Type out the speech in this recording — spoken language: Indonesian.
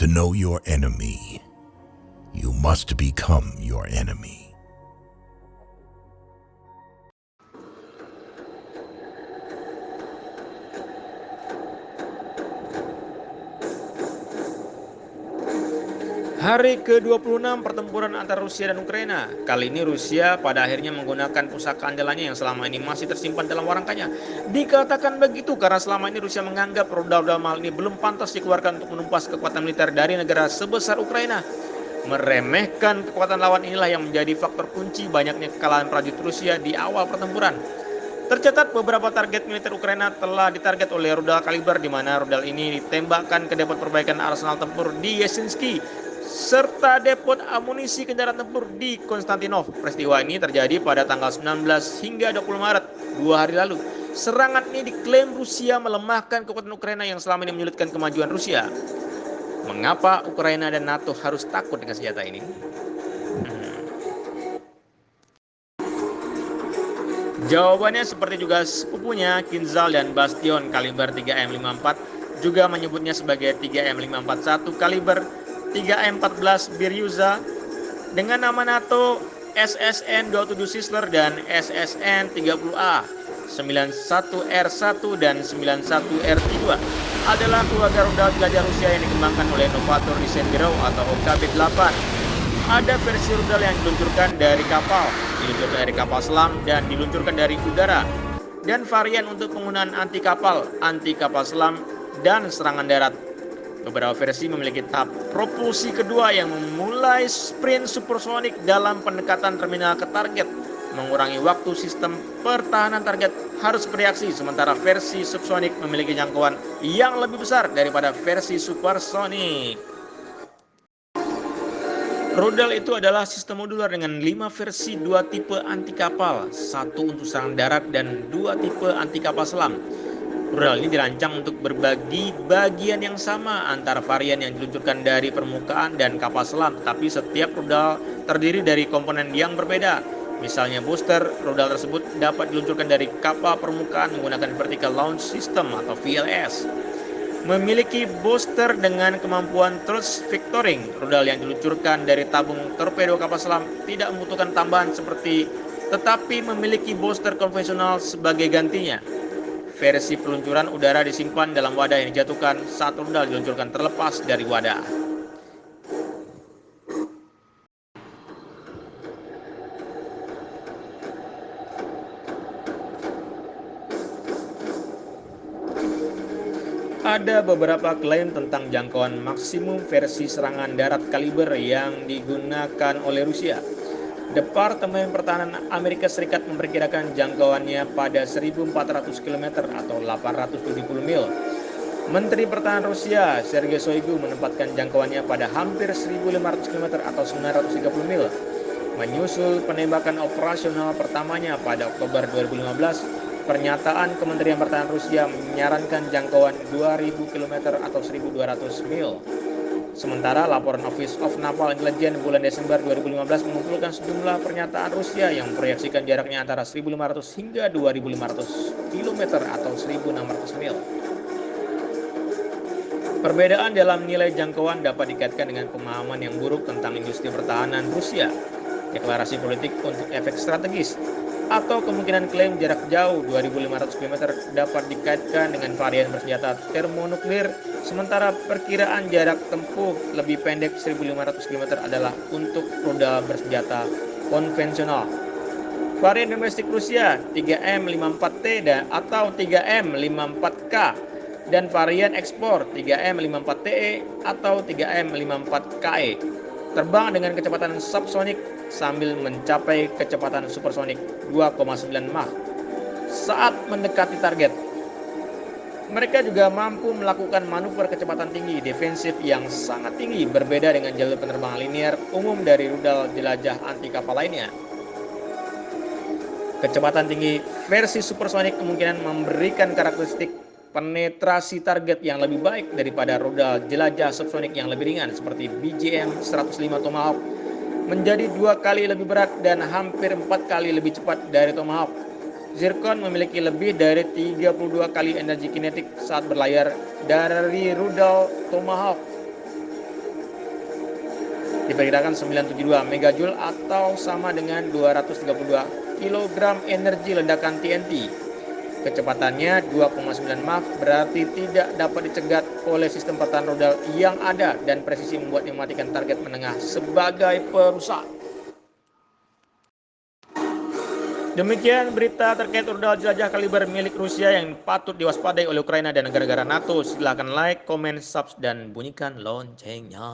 To know your enemy, you must become your enemy. Hari ke-26 pertempuran antara Rusia dan Ukraina. Kali ini Rusia pada akhirnya menggunakan pusaka andalannya yang selama ini masih tersimpan dalam warangkanya. Dikatakan begitu karena selama ini Rusia menganggap rudal-rudal mahal ini belum pantas dikeluarkan untuk menumpas kekuatan militer dari negara sebesar Ukraina. Meremehkan kekuatan lawan inilah yang menjadi faktor kunci banyaknya kekalahan prajurit Rusia di awal pertempuran. Tercatat beberapa target militer Ukraina telah ditarget oleh rudal kaliber, di mana rudal ini ditembakkan ke depot perbaikan arsenal tempur di Yeltsinski serta depot amunisi kendaraan tempur di Konstantinov. Peristiwa ini terjadi pada tanggal 19 hingga 20 Maret, 2 hari lalu. Serangan ini diklaim Rusia melemahkan kekuatan Ukraina yang selama ini menyulitkan kemajuan Rusia. Mengapa Ukraina dan NATO harus takut dengan senjata ini? Jawabannya seperti juga sepupunya Kinzhal dan Bastion kaliber 3M54 juga menyebutnya sebagai 3M541 kaliber 3M14 Biryuza dengan nama NATO SSN-27 Sisler dan SSN-30A 91R1 dan 91R2 adalah keluarga rudal jelajah Rusia yang dikembangkan oleh Novator Design Bureau atau OKB-8. Ada versi rudal yang diluncurkan dari kapal, diluncurkan dari kapal selam, dan diluncurkan dari udara. Dan varian untuk penggunaan anti kapal selam, dan serangan darat. Beberapa versi memiliki tahap propulsi kedua yang memulai sprint supersonik dalam pendekatan terminal ke target, mengurangi waktu sistem pertahanan target harus bereaksi, sementara versi subsonik memiliki jangkauan yang lebih besar daripada versi supersonik. Rudal itu adalah sistem modular dengan 5 versi, 2 tipe anti kapal, 1 untuk serangan darat dan 2 tipe anti kapal selam. Rudal ini dirancang untuk berbagi bagian yang sama antara varian yang diluncurkan dari permukaan dan kapal selam, tetapi setiap rudal terdiri dari komponen yang berbeda. Misalnya booster, rudal tersebut dapat diluncurkan dari kapal permukaan menggunakan Vertical Launch System atau VLS. Memiliki booster dengan kemampuan thrust vectoring. Rudal yang diluncurkan dari tabung torpedo kapal selam tidak membutuhkan tambahan tetapi memiliki booster konvensional sebagai gantinya. Versi peluncuran udara disimpan dalam wadah yang dijatuhkan saat rudal diluncurkan terlepas dari wadah. Ada beberapa klaim tentang jangkauan maksimum versi serangan darat kaliber yang digunakan oleh Rusia. Departemen Pertahanan Amerika Serikat memperkirakan jangkauannya pada 1.400 km atau 870 mil. Menteri Pertahanan Rusia, Sergei Shoigu, menempatkan jangkauannya pada hampir 1.500 km atau 930 mil. Menyusul penembakan operasional pertamanya pada Oktober 2015, pernyataan Kementerian Pertahanan Rusia menyarankan jangkauan 2.000 km atau 1.200 mil. Sementara laporan Office of Naval Intelligence bulan Desember 2015 mengumpulkan sejumlah pernyataan Rusia yang memproyeksikan jaraknya antara 1.500 hingga 2.500 km atau 1.600 mil. Perbedaan dalam nilai jangkauan dapat dikaitkan dengan pemahaman yang buruk tentang industri pertahanan Rusia, deklarasi politik untuk efek strategis, atau kemungkinan klaim jarak jauh 2.500 km dapat dikaitkan dengan varian bersenjata termonuklir, sementara perkiraan jarak tempuh lebih pendek 1.500 km adalah untuk rudal bersenjata konvensional. Varian domestik Rusia 3M54T atau 3M54K dan varian ekspor 3M54TE atau 3M54KE terbang dengan kecepatan subsonik sambil mencapai kecepatan supersonik 2,9 Mach saat mendekati target. Mereka juga mampu melakukan manuver kecepatan tinggi defensif yang sangat tinggi, berbeda dengan jalur penerbangan linear umum dari rudal jelajah anti kapal lainnya. Kecepatan tinggi versi supersonik kemungkinan memberikan karakteristik penetrasi target yang lebih baik daripada rudal jelajah subsonik yang lebih ringan seperti BJM-105 Tomahawk, menjadi 2 kali lebih berat dan hampir 4 kali lebih cepat dari Tomahawk. Zircon memiliki lebih dari 32 kali energi kinetik saat berlayar dari rudal Tomahawk. diperkirakan 972 megajoule atau sama dengan 232 kg energi ledakan TNT. Kecepatannya 2,9 Mach berarti tidak dapat dicegat oleh sistem pertahanan rudal yang ada dan presisi membuatnya mematikan target menengah sebagai perusak. Demikian berita terkait rudal jelajah kaliber milik Rusia yang patut diwaspadai oleh Ukraina dan negara-negara NATO. Silahkan like, komen, subscribe, dan bunyikan loncengnya.